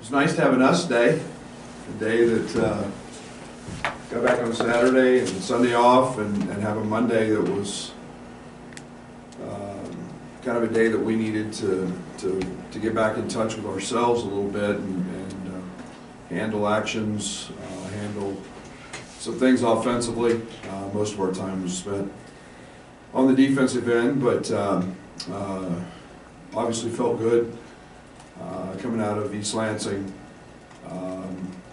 It's nice to have an us day, a day that got back on Saturday and Sunday off, and have a Monday that was kind of a day that we needed to get back in touch with ourselves a little bit and handle actions, handle some things offensively. Most of our time was spent on the defensive end, but obviously felt good coming out of East Lansing.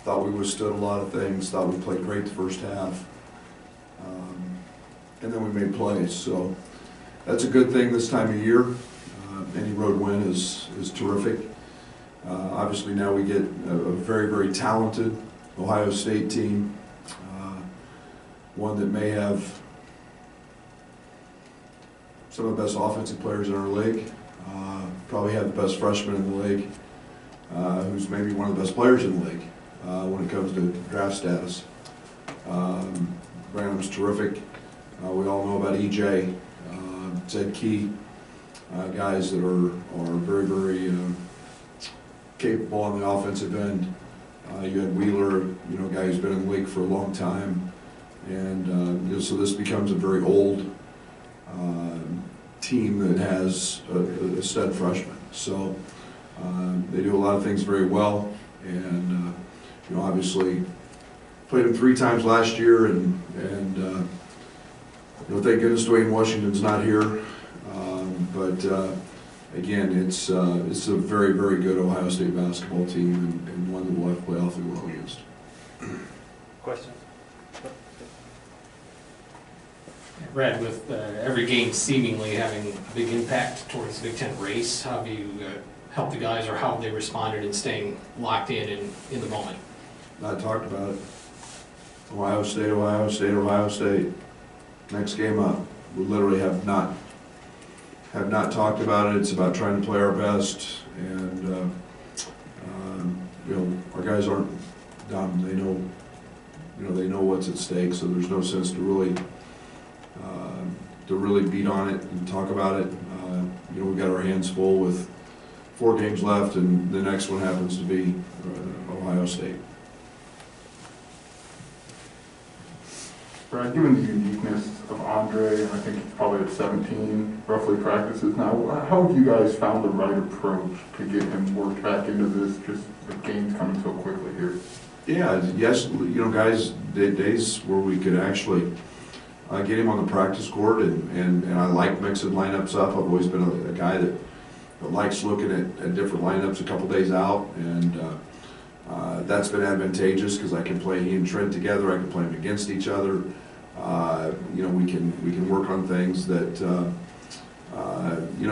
Thought we withstood a lot of things, thought we played great the first half, and then we made plays. So that's a good thing this time of year. Any road win is terrific. Obviously now we get a very, very talented Ohio State team, one that may have some of the best offensive players in our league, probably have the best freshman in the league, who's maybe one of the best players in the league when it comes to draft status. Branham's terrific. We all know about EJ, Zed Key, guys that are very, very capable on the offensive end. You had Wheeler, a guy who's been in the league for a long time, and so this becomes a very old team that has a stud freshman. So they do a lot of things very well, and obviously played them 3 times last year, and thank goodness Dwayne Washington's not here. But again, it's a very, very good Ohio State basketball team, and one that will have to play awfully well against. Question? Brad, with every game seemingly having a big impact towards the Big Ten race, how have you helped the guys, or how have they responded in staying locked in the moment? Not talked about it. Ohio State, Ohio State, Ohio State. Next game up. We literally have not talked about it. It's about trying to play our best, and our guys aren't dumb. They know what's at stake. So there's no sense to really beat on it and talk about it. We've got our hands full with 4 games left, and the next one happens to be Ohio State. Brad, given the uniqueness of Andre, I think he's probably at 17 roughly practices now, how have you guys found the right approach to get him worked back into this, just the game's coming so quickly here? Yeah, yes, guys, days where we could actually get him on the practice court, and I like mixing lineups up. I've always been a guy that likes looking at different lineups a couple days out, and that's been advantageous because I can play he and Trent together. I can play them against each other. We can work on things that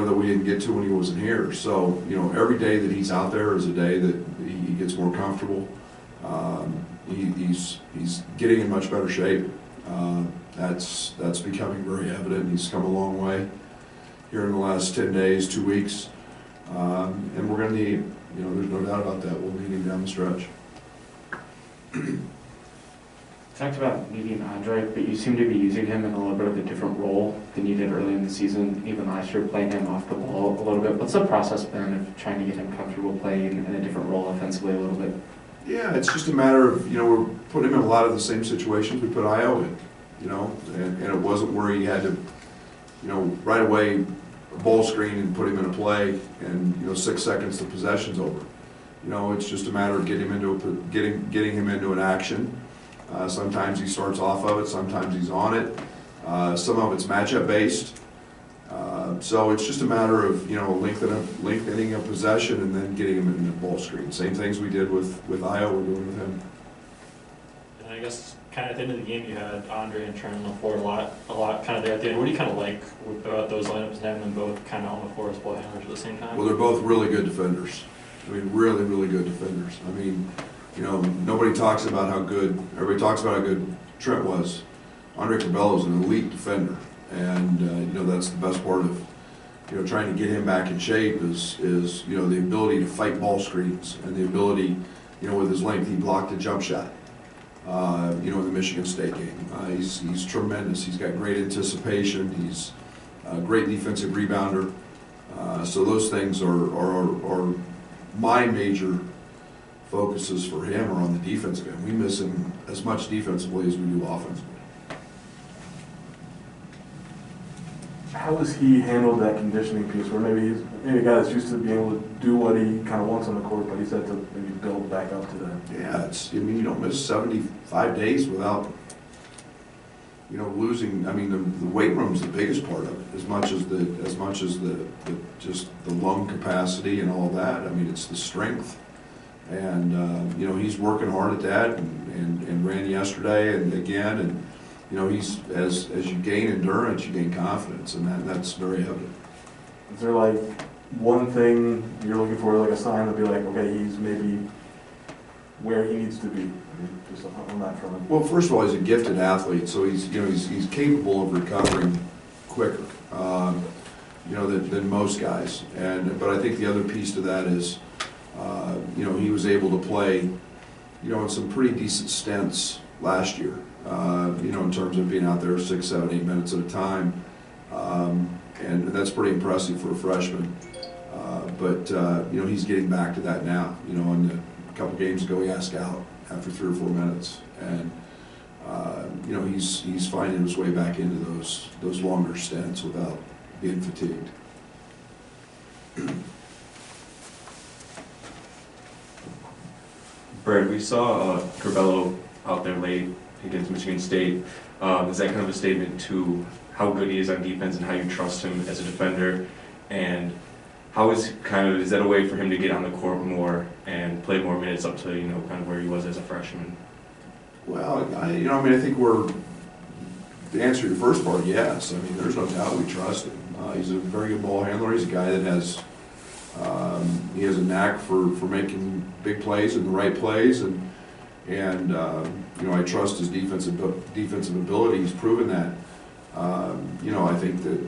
that we didn't get to when he wasn't here. So every day that he's out there is a day that he gets more comfortable. He's getting in much better shape. That's becoming very evident. He's come a long way here in the last 10 days, 2 weeks, and we're going to need. There's no doubt about that. We'll need him down the stretch. Talked about needing Andre, but you seem to be using him in a little bit of a different role than you did early in the season, even last year, playing him off the ball a little bit. What's the process been of trying to get him comfortable playing in a different role offensively a little bit? Yeah, it's just a matter of, we're putting him in a lot of the same situations we put Io in, and it wasn't where he had to, right away ball screen and put him in a play, and 6 seconds the possession's over. It's just a matter of getting him into an action. Sometimes he starts off of it, sometimes he's on it. Some of it's matchup based. So it's just a matter of lengthening a possession and then getting him in the ball screen. Same things we did with Io, we're doing with him. And I guess kind of at the end of the game, you had Andre and Trent on the floor a lot kind of there at the end. What do you kind of like about those lineups and having them both kind of on the floor as ball handlers at the same time? Well, they're both really good defenders. Really, really good defenders. Nobody talks about how good, everybody talks about how good Trent was. Andre Cabello's an elite defender, and that's the best part of trying to get him back in shape is the ability to fight ball screens, and the ability, with his length, he blocked a jump shot. In the Michigan State game, he's tremendous. He's got great anticipation. He's a great defensive rebounder. So those things are my major focuses for him are on the defensive end. We miss him as much defensively as we do offensively. How has he handled that conditioning piece where maybe he's maybe a guy that's used to being able to do what he kind of wants on the court, but he's had to maybe build back up to that? Yeah, I mean, you don't miss 75 days without, losing. I mean, the weight room's the biggest part of it, as much as the just the lung capacity and all that. I mean, it's the strength. And, he's working hard at that and ran yesterday and again. And, he's, as you gain endurance, you gain confidence, and that's very evident. Is there like one thing you're looking for, like a sign to be like, okay, he's maybe where he needs to be? I mean, just on that front. Well, first of all, he's a gifted athlete, so he's capable of recovering quicker, than most guys. But I think the other piece to that is, he was able to play, in some pretty decent stints last year, in terms of being out there 6, 7, 8 minutes at a time. And that's pretty impressive for a freshman. But he's getting back to that now. And a couple games ago, he asked out after 3 or 4 minutes. And, he's finding his way back into those longer stints without being fatigued. Brad, we saw Curbelo out there late against Michigan State. Is that kind of a statement to how good he is on defense and how you trust him as a defender? And how is that a way for him to get on the court more and play more minutes up to kind of where he was as a freshman? Well, I think to answer your first part, yes. I mean, there's no doubt we trust him. He's a very good ball handler. He's a guy that has a knack for making big plays and the right plays, and I trust his defensive ability. He's proven that. I think that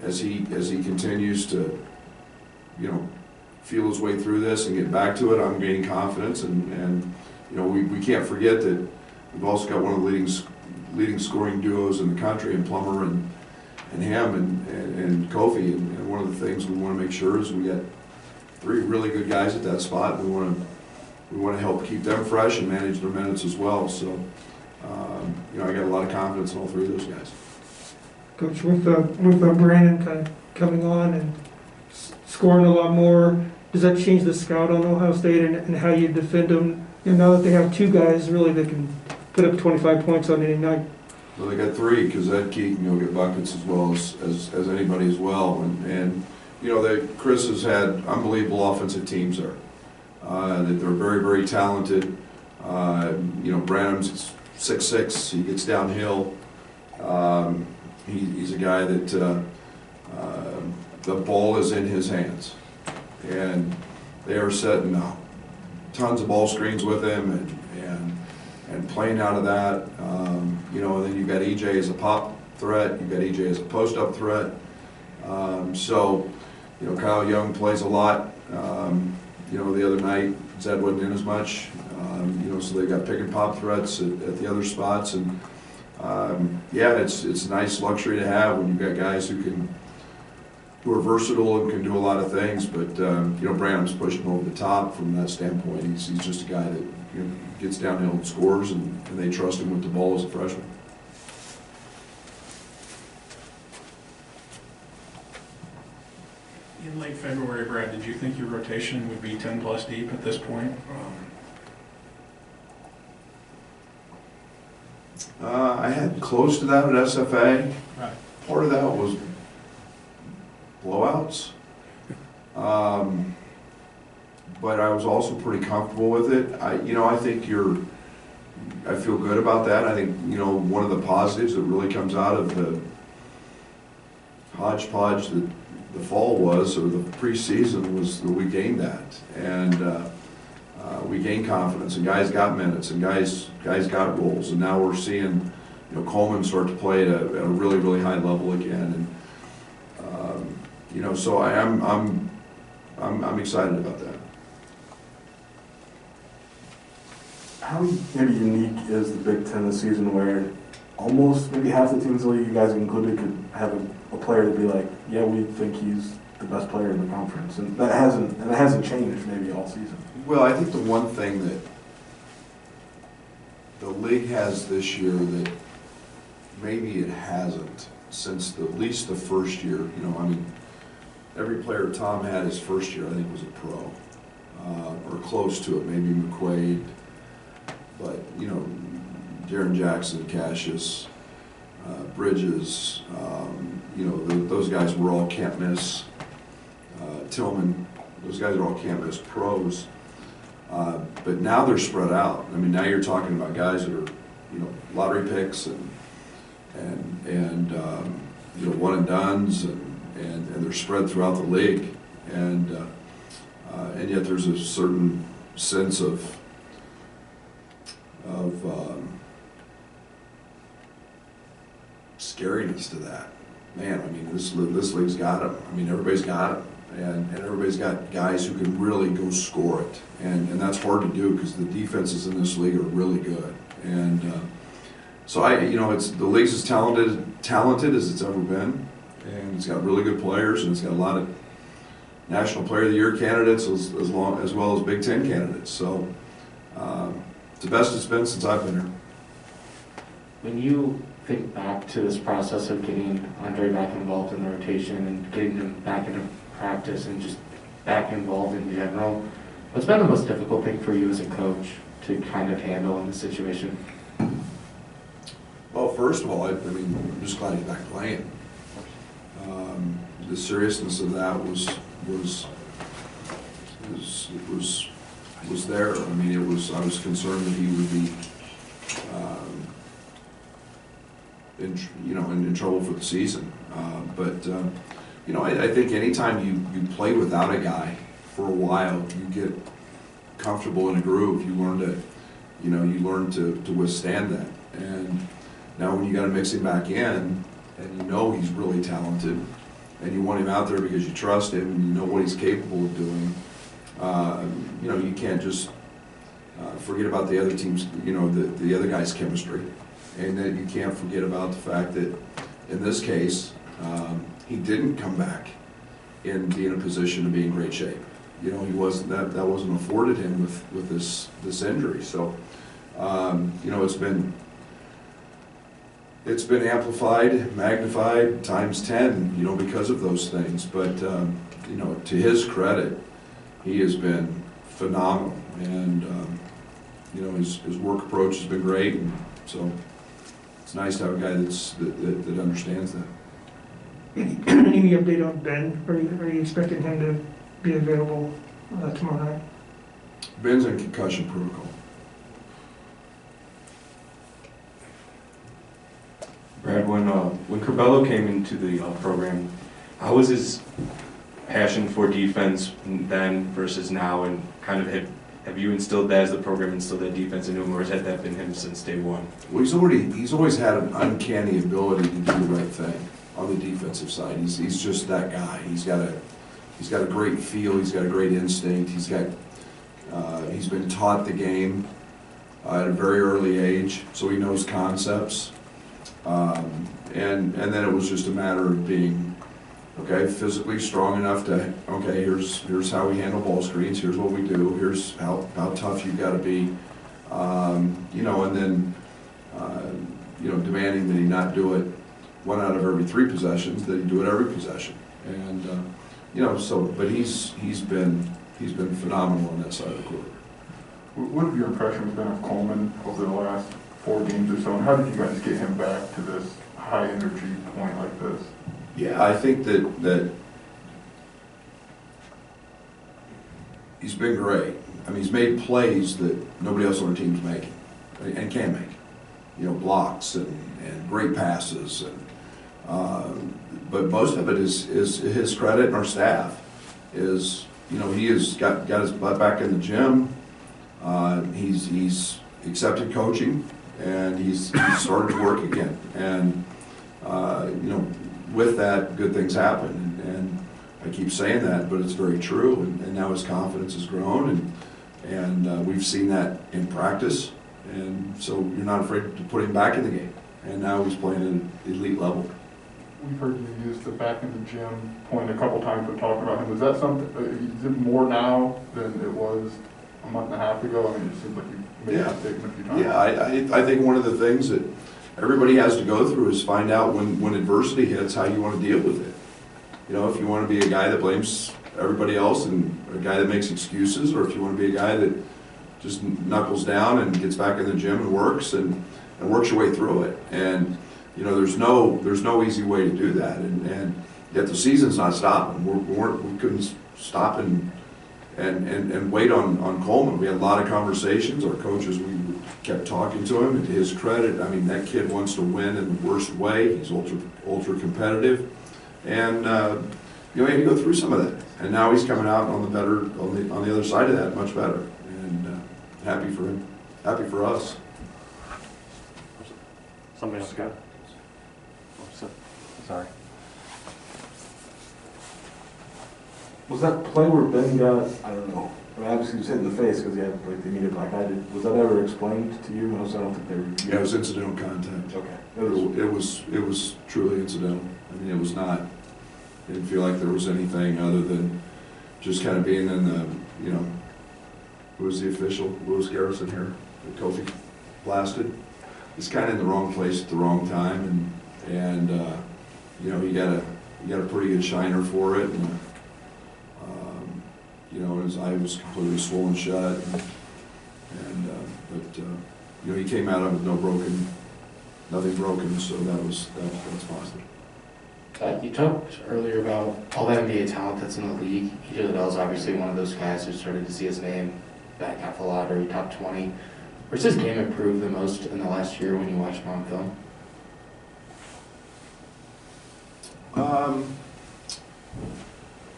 as he continues to feel his way through this and get back to it, I'm gaining confidence, and we can't forget that we've also got one of the leading scoring duos in the country in Plummer and him and Kofi, and one of the things we want to make sure is we got 3 really good guys at that spot. We want to help keep them fresh and manage their minutes as well. So, I got a lot of confidence in all 3 of those guys. Coach, with Brandon kind of coming on and scoring a lot more, does that change the scout on Ohio State and how you defend them? Now that they have 2 guys really that can put up 25 points on any night. Well, they got 3 because Ed Keaton will get buckets as well as anybody as well, and Chris has had unbelievable offensive teams there. That they're very, very talented. Branham's 6'6", he gets downhill. He's a guy that the ball is in his hands, and they are setting tons of ball screens with him and playing out of that. And then you've got EJ as a pop threat, you've got EJ as a post-up threat. Kyle Young plays a lot. The other night, Zed wasn't in as much. So they've got pick and pop threats at the other spots. And it's a nice luxury to have when you've got guys who are versatile and can do a lot of things. But Branham's pushing over the top from that standpoint. He's just a guy that gets downhill and scores, and they trust him with the ball as a freshman. In late February, Brad, did you think your rotation would be 10+ deep at this point? I had close to that at SFA. Right. Part of that was blowouts. But I was also pretty comfortable with it. I feel good about that. I think, one of the positives that really comes out of the hodgepodge that the fall was, or the preseason, was that we gained that. And we gained confidence, and guys got minutes, and guys got roles. And now we're seeing, Coleman start to play at a really, really high level again. And, so I'm excited about that. How maybe unique is the Big Ten this season where almost maybe half the teams that you guys included could have a player to be like, yeah, we think he's the best player in the conference, and that hasn't changed maybe all season. Well, I think the one thing that the league has this year that maybe it hasn't since at least the first year, you know, I mean, every player Tom had his first year, I think, was a pro, or close to it, maybe McQuaid, but, you know, Darren Jackson, Cassius, Bridges, you know, those guys were all can't miss. Tillman, those guys are all can't miss pros. But now they're spread out. I mean, now you're talking about guys that are, you know, lottery picks and you know, one and dones, and they're spread throughout the league, and yet there's a certain sense of scariness to that. Man, I mean, this league's got them. I mean, everybody's got them, and everybody's got guys who can really go score it, and that's hard to do because the defenses in this league are really good, and so you know, the league's as talented as it's ever been, and it's got really good players, and it's got a lot of National Player of the Year candidates as well as Big Ten candidates. So it's the best it's been since I've been here. When you think back to this process of getting Andre back involved in the rotation and getting him back into practice and just back involved in general, what's been the most difficult thing for you as a coach to kind of handle in this situation? Well, first of all, I mean, I'm just glad he's back playing. The seriousness of that was there. I mean, I was concerned that he would be, in trouble for the season. But you know, I think anytime you play without a guy for a while, you get comfortable in a groove. You learn to withstand that. And now when you got to mix him back in, and you know he's really talented, and you want him out there because you trust him and you know what he's capable of doing, you know, you can't just forget about the other team's, you know, the other guy's chemistry. And then you can't forget about the fact that in this case, he didn't come back and be in a position to be in great shape. You know, he wasn't, that wasn't afforded him with this injury. So, you know, it's been amplified, magnified times 10, you know, because of those things. But, you know, to his credit, he has been phenomenal. And, you know, his work approach has been great. And so it's nice to have a guy that understands that. Any update on Ben? Are you expecting him to be available tomorrow night? Ben's in concussion protocol. Brad, when Corbello came into the program, how was his passion for defense then versus now, and kind of have you instilled that, as the program instilled that defense into him, or has that been him since day one? Well, he's always had an uncanny ability to do the right thing on the defensive side. He's just that guy. He's got a great feel. He's got a great instinct. He's been taught the game at a very early age, so he knows concepts. And then it was just a matter of being, okay, physically strong enough to, okay, here's how we handle ball screens, here's what we do, here's how tough you've got to be, you know, and then, you know, demanding that he not do it 1 out of every 3 possessions, that he do it every possession. And, you know, so, but he's been phenomenal on that side of the court. What have your impressions been of Coleman over the last 4 games or so, and how did you guys get him back to this high energy point like this? Yeah, I think that he's been great. I mean, he's made plays that nobody else on our team's making and can make. You know, blocks and great passes, and but most of it is his credit, and our staff is, you know, he has got his butt back in the gym. He's accepted coaching, and he's started to work again. And you know, with that, good things happen. And I keep saying that, but it's very true. And now his confidence has grown, and we've seen that in practice. And so you're not afraid to put him back in the game. And now he's playing at an elite level. we've heard you use the back in the gym point a couple times when talking about him. Is that something, is it more now than it was a month and a half ago? I mean, it seems like you maybe have taken a few times. Yeah, I think one of the things that everybody has to go through is find out when adversity hits, how you want to deal with it. You know, if you want to be a guy that blames everybody else and a guy that makes excuses, or if you want to be a guy that just knuckles down and gets back in the gym and works works your way through it. And you know, there's no easy way to do that. And yet the season's not stopping. We couldn't stop and wait on Coleman. We had a lot of conversations. Our coaches, we kept talking to him. And to his credit, I mean, that kid wants to win in the worst way. He's ultra competitive, and you know, he had to go through some of that. And now he's coming out on the other side of that, much better. And happy for him, happy for us. Somebody else got it? Sorry. Was that play where Ben got, I don't know, I mean, obviously he was hit in the face because he had like the immediate black eye. Was that ever explained to you? I don't think they were. Yeah, it was incidental contact. Okay. It was truly incidental. I mean, it was not, I didn't feel like there was anything other than just kind of being in the, you know, who was the official? Lewis Garrison here, that Kofi blasted. He's kind of in the wrong place at the wrong time, and you know, he got a pretty good shiner for it, and you know, his eye was completely swollen shut, but you know, he came out of it with nothing broken, so that's positive. You talked earlier about all the NBA talent that's in the league. Bell's obviously one of those guys who started to see his name back half the lottery, top 20. Where's his game improved the most in the last year when you watch him on film?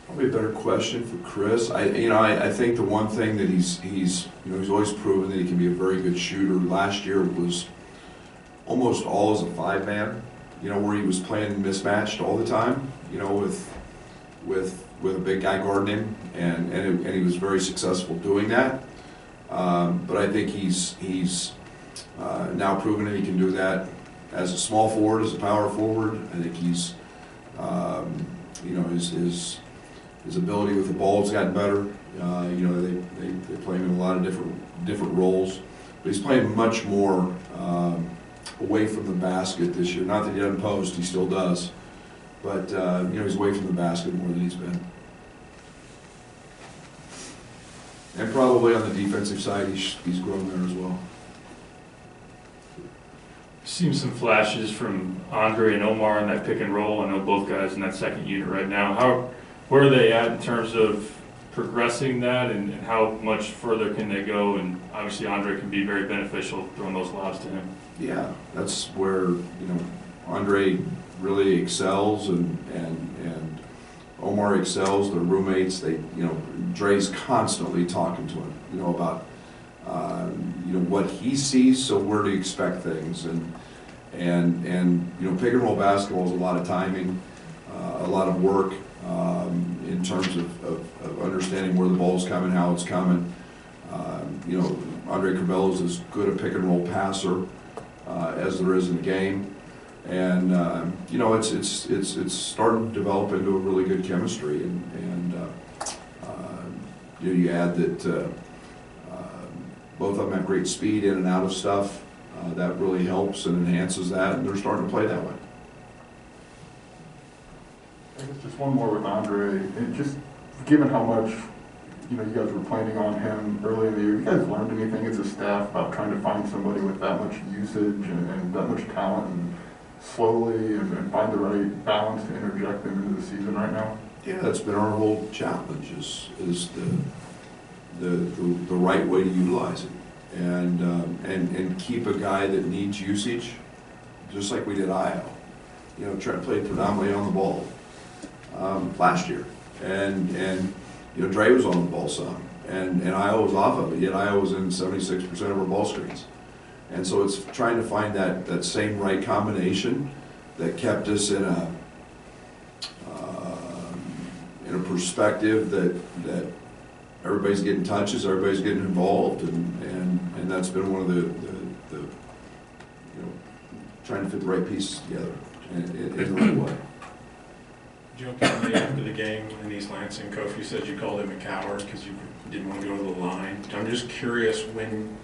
Probably a better question for Chris. I think the one thing that he's always proven that he can be a very good shooter. Last year was almost all as a 5-man, you know, where he was playing mismatched all the time, you know, with a big guy guarding him, and he was very successful doing that. But I think he's now proven that he can do that as a small forward, as a power forward. I think he's, you know, his ability with the ball has gotten better. You know, they play him in a lot of different roles, but he's playing much more away from the basket this year. Not that he doesn't post, he still does, but you know, he's away from the basket more than he's been. And probably on the defensive side, he's grown there as well. Seen some flashes from Andre and Omar in that pick and roll. I know both guys in that second unit right now. Where are they at in terms of progressing that, and how much further can they go? And obviously Andre can be very beneficial throwing those lobs to him. Yeah, that's where, you know, Andre really excels, and Omar excels. Their roommates, you know, Dre's constantly talking to him, you know, about you know, what he sees, so where to expect things, and you know, pick and roll basketball is a lot of timing, a lot of work in terms of understanding where the ball's coming, how it's coming. You know, Andre Curbelo is as good a pick and roll passer as there is in the game, and you know, it's starting to develop into a really good chemistry, and you know, you add that both of them have great speed in and out of stuff. That really helps and enhances that, and they're starting to play that way. I guess just one more with Andre, and just given how much, you know, you guys were planning on him early in the year, you guys learned anything as a staff about trying to find somebody with that much usage and that much talent, and slowly and find the right balance to interject them into the season right now? Yeah, that's been our whole challenge, is the right way to utilize it, and keep a guy that needs usage, just like we did Io. You know, Trent played predominantly on the ball last year, and you know, Dre was on the ball some, and Io was off of it. Yet Io was in 76% of our ball screens, and so it's trying to find that same right combination that kept us in a perspective that everybody's getting touches, everybody's getting involved, and that's been one of the you know, trying to fit the right pieces together in the right way. Jokingly after the game in East Lansing, Kofi said you called him a coward because you didn't want to go to the line. I'm just curious, when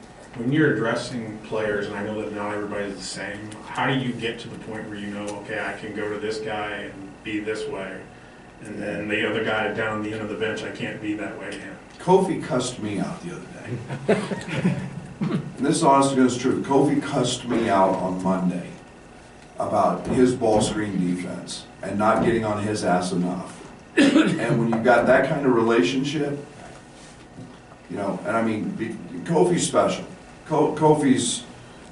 you're addressing players, and I know that not everybody's the same, how do you get to the point where you know, okay, I can go to this guy and be this way, and then the other guy down the end of the bench, I can't be that way to him? Kofi cussed me out the other day. And this is honest to goodness truth. Kofi cussed me out on Monday about his ball screen defense and not getting on his ass enough. And when you've got that kind of relationship, you know, and I mean, Kofi's special. Kofi's,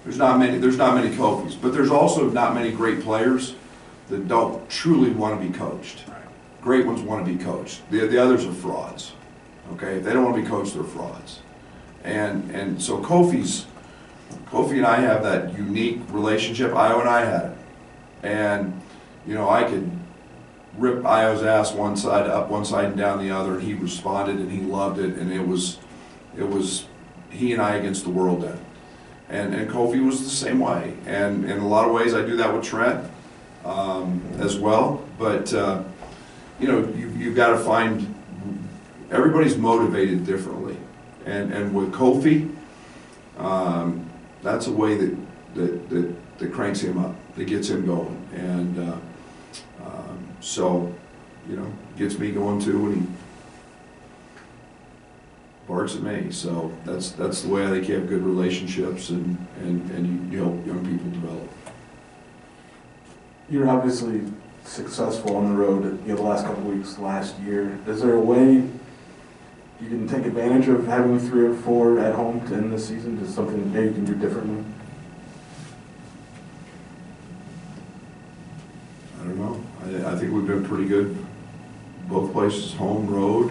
there's not many Kofis, but there's also not many great players that don't truly want to be coached. Great ones want to be coached. The others are frauds. Okay, if they don't want to be coached, they're frauds. And so Kofi and I have that unique relationship. Io and I had it. And, you know, I could rip Io's ass one side, up one side and down the other, and he responded and he loved it, and it was he and I against the world then. And Kofi was the same way. And in a lot of ways I do that with Trent as well. But, you know, you've got to find, everybody's motivated differently. And with Kofi, that's a way that cranks him up, that gets him going. And so, you know, gets me going too when he barks at me. So that's the way I think you have good relationships and you help young people develop. You're obviously successful on the road, you know, the last couple of weeks, last year. Is there a way you can take advantage of having 3 or 4 at home to end the season? Just something maybe you can do differently? I don't know. I think we've been pretty good both places, home, road.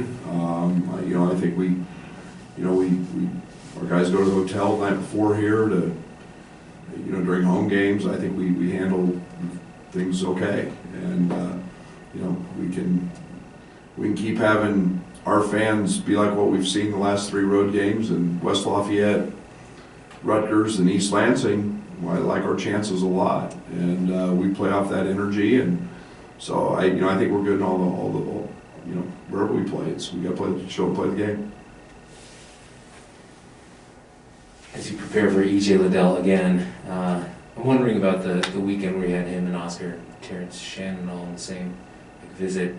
You know, I think our guys go to the hotel the night before here to, you know, during home games. I think we handle things okay, and you know, we can keep having our fans be like what we've seen the last 3 road games in West Lafayette, Rutgers, and East Lansing. Well, I like our chances a lot, and we play off that energy, and so I think we're good in all the you know, wherever we play. We got to show and play the game. As you prepare for E.J. Liddell again, I'm wondering about the weekend where you had him and Oscar Terrence Shannon all in the same visit.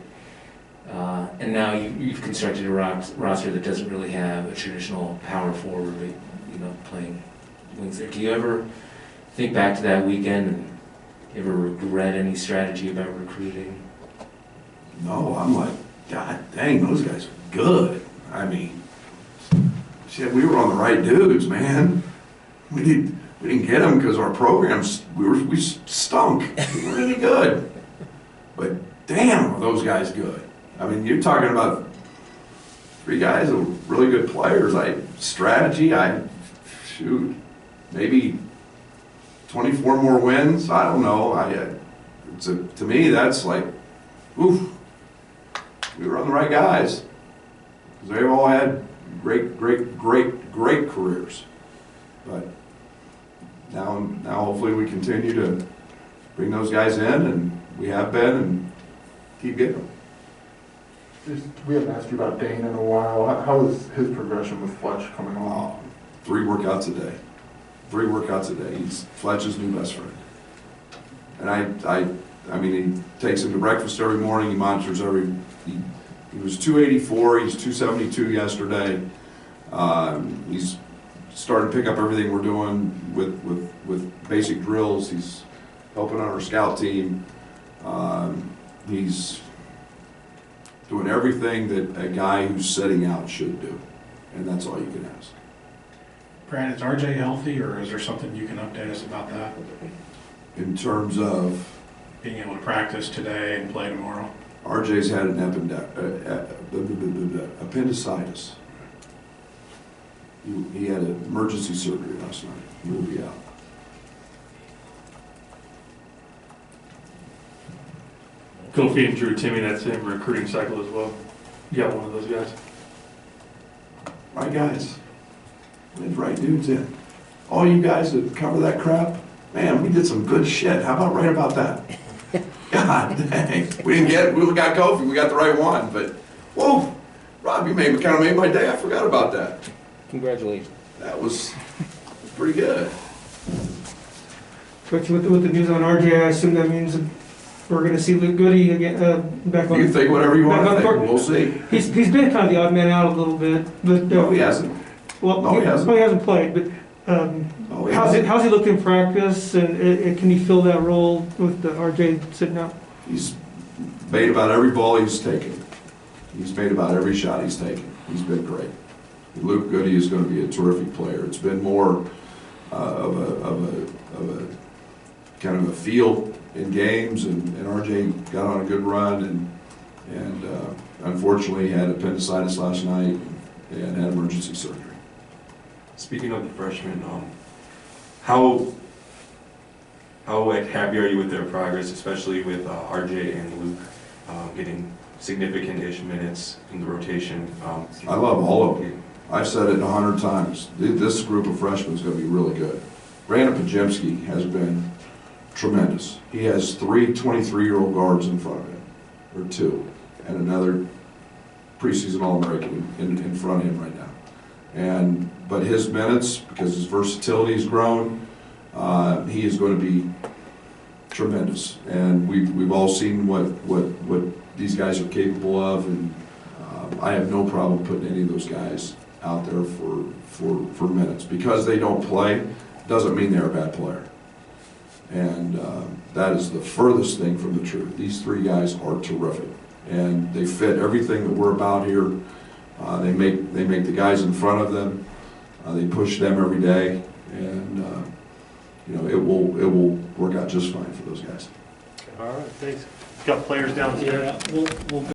And now you've constructed a roster that doesn't really have a traditional power forward, you know, playing wings there. Do you ever think back to that weekend and ever regret any strategy about recruiting? No, I'm like, God dang, those guys are good. I mean, shit, we were on the right dudes, man. We didn't get them because our programs, we stunk. We weren't any good. But damn, are those guys good. I mean, you're talking about 3 guys that were really good players. Strategy, maybe 24 more wins. I don't know. To me, that's like, oof. We were on the right guys. Because they've all had great careers. But now hopefully we continue to bring those guys in, and we have been, and keep getting them. We haven't asked you about Dane in a while. How is his progression with Fletch coming along? 3 workouts a day. 3 workouts a day. He's Fletch's new best friend. And I mean, he takes him to breakfast every morning. He monitors he was 284. He's 272 yesterday. He's starting to pick up everything we're doing with basic drills. He's helping on our scout team. He's doing everything that a guy who's setting out should do, and that's all you can ask. Brad, is RJ healthy, or is there something you can update us about that? In terms of being able to practice today and play tomorrow? RJ's had an appendicitis. He had an emergency surgery last night. He will be out. Kofi and Drew Timmy, that same recruiting cycle as well. You got one of those guys. Right guys. We had the right dudes in. All you guys that cover that crap, man, we did some good shit. How about right about that? God dang. We got Kofi, we got the right one, but, whoa, Rob, you kind of made my day. I forgot about that. Congratulations. That was pretty good. Coach, with the news on RJ, I assume that means we're gonna see Luke Goody again, back on. You think whatever you want back to on think, court. we'll see. He's been kind of the odd man out a little bit, but. No, he hasn't. Well, No, he hasn't. He hasn't played, but, No, he how's hasn't. he looked in practice, and can he fill that role with the RJ sitting out? He's made about every ball he's taken. He's made about every shot he's taken. He's been great. Luke Goody is going to be a terrific player. It's been more of a kind of a feel in games, and RJ got on a good run, and unfortunately had appendicitis last night and had emergency surgery. Speaking of the freshmen, how happy are you with their progress, especially with RJ and Luke getting significant-ish minutes in the rotation? I love all of them. I've said it 100 times. This group of freshmen is going to be really good. Brandon Pajemski has been tremendous. He has 3 23-year-old guards in front of him, or 2, and another preseason All-American in front of him right now. But his minutes, because his versatility has grown, he is going to be tremendous. And we've all seen what these guys are capable of, and I have no problem putting any of those guys out there for minutes. Because they don't play, doesn't mean they're a bad player. And that is the furthest thing from the truth. These 3 guys are terrific, and they fit everything that we're about here. They make the guys in front of them. They push them every day, and it will work out just fine for those guys. All right, thanks. Got players down here. We'll